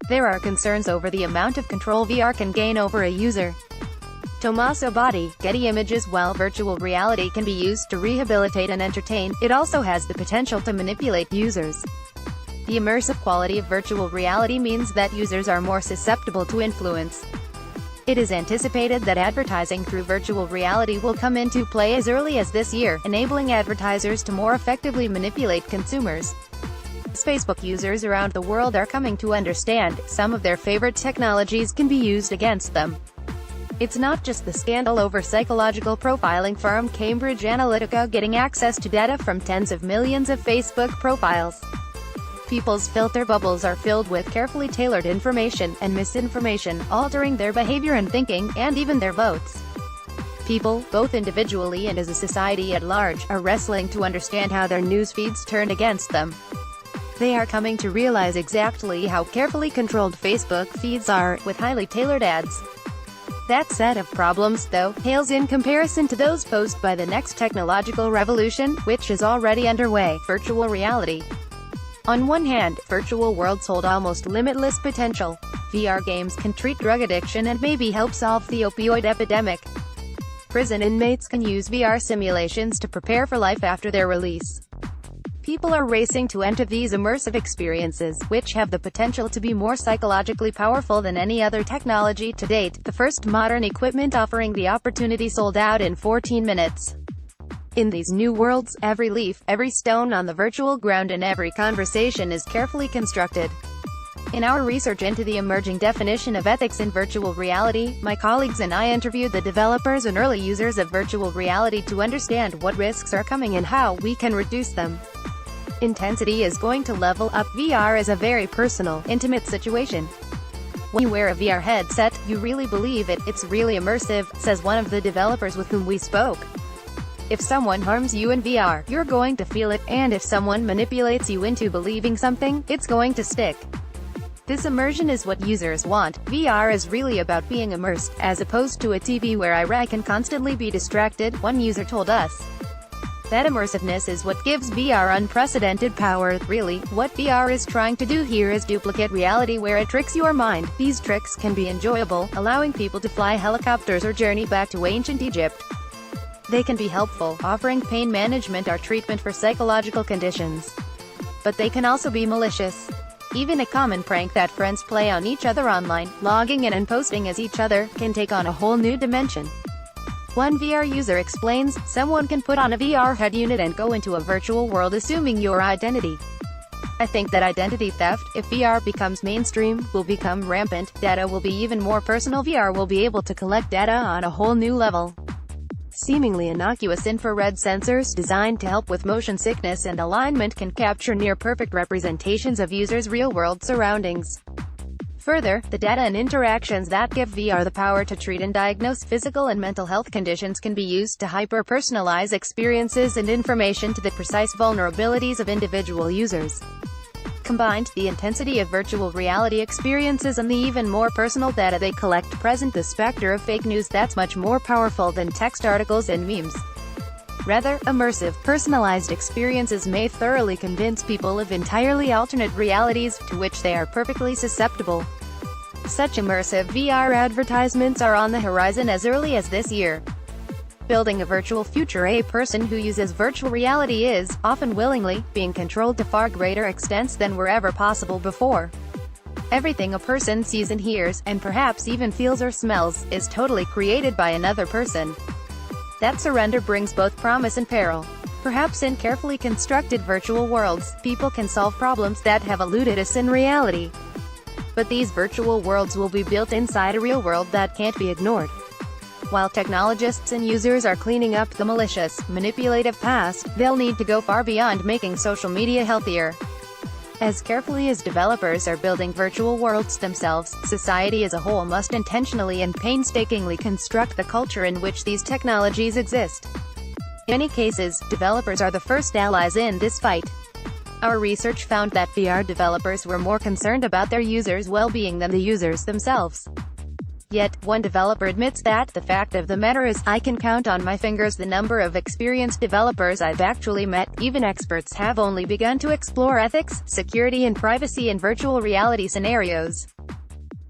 There are concerns over the amount of control VR can gain over a user. Tommaso Botti, Getty Images. While virtual reality can be used to rehabilitate and entertain, it also has the potential to manipulate users. The immersive quality of virtual reality means that users are more susceptible to influence. It is anticipated that advertising through virtual reality will come into play as early as this year, enabling advertisers to more effectively manipulate consumers. Facebook users around the world are coming to understand some of their favorite technologies can be used against them. It's not just the scandal over psychological profiling firm Cambridge Analytica getting access to data from tens of millions of Facebook profiles. People's filter bubbles are filled with carefully tailored information and misinformation, altering their behavior and thinking, and even their votes. People, both individually and as a society at large, are wrestling to understand how their news feeds turned against them. They are coming to realize exactly how carefully controlled Facebook feeds are, with highly tailored ads. That set of problems, though, pales in comparison to those posed by the next technological revolution, which is already underway: virtual reality. On one hand, virtual worlds hold almost limitless potential. VR games can treat drug addiction and maybe help solve the opioid epidemic. Prison inmates can use VR simulations to prepare for life after their release. People are racing to enter these immersive experiences, which have the potential to be more psychologically powerful than any other technology to date. The first modern equipment offering the opportunity sold out in 14 minutes. In these new worlds, every leaf, every stone on the virtual ground and every conversation is carefully constructed. In our research into the emerging definition of ethics in virtual reality, my colleagues and I interviewed the developers and early users of virtual reality to understand what risks are coming and how we can reduce them. Intensity is going to level up. VR is a very personal, intimate situation. When you wear a VR headset, you really believe it, it's really immersive, says one of the developers with whom we spoke. If someone harms you in VR, you're going to feel it, and if someone manipulates you into believing something, it's going to stick. This immersion is what users want. VR is really about being immersed, as opposed to a TV where I can constantly be distracted, one user told us. That immersiveness is what gives VR unprecedented power. Really, what VR is trying to do here is duplicate reality where it tricks your mind. These tricks can be enjoyable, allowing people to fly helicopters or journey back to ancient Egypt. They can be helpful, offering pain management or treatment for psychological conditions. But they can also be malicious. Even a common prank that friends play on each other online, logging in and posting as each other, can take on a whole new dimension. One VR user explains, someone can put on a VR head unit and go into a virtual world assuming your identity. I think that identity theft, if VR becomes mainstream, will become rampant. Data will be even more personal. VR will be able to collect data on a whole new level. Seemingly innocuous infrared sensors designed to help with motion sickness and alignment can capture near-perfect representations of users' real-world surroundings. Further, the data and interactions that give VR the power to treat and diagnose physical and mental health conditions can be used to hyper-personalize experiences and information to the precise vulnerabilities of individual users. Combined, the intensity of virtual reality experiences and the even more personal data they collect present the specter of fake news that's much more powerful than text articles and memes. Rather, immersive, personalized experiences may thoroughly convince people of entirely alternate realities, to which they are perfectly susceptible. Such immersive VR advertisements are on the horizon as early as this year. Building a virtual future, a person who uses virtual reality is, often willingly, being controlled to far greater extents than were ever possible before. Everything a person sees and hears, and perhaps even feels or smells, is totally created by another person. That surrender brings both promise and peril. Perhaps in carefully constructed virtual worlds, people can solve problems that have eluded us in reality. But these virtual worlds will be built inside a real world that can't be ignored. While technologists and users are cleaning up the malicious, manipulative past, they'll need to go far beyond making social media healthier. As carefully as developers are building virtual worlds themselves, society as a whole must intentionally and painstakingly construct the culture in which these technologies exist. In many cases, developers are the first allies in this fight. Our research found that VR developers were more concerned about their users' well-being than the users themselves. Yet, one developer admits that, the fact of the matter is, I can count on my fingers the number of experienced developers I've actually met. Even experts have only begun to explore ethics, security and privacy in virtual reality scenarios.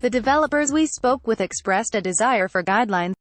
The developers we spoke with expressed a desire for guidelines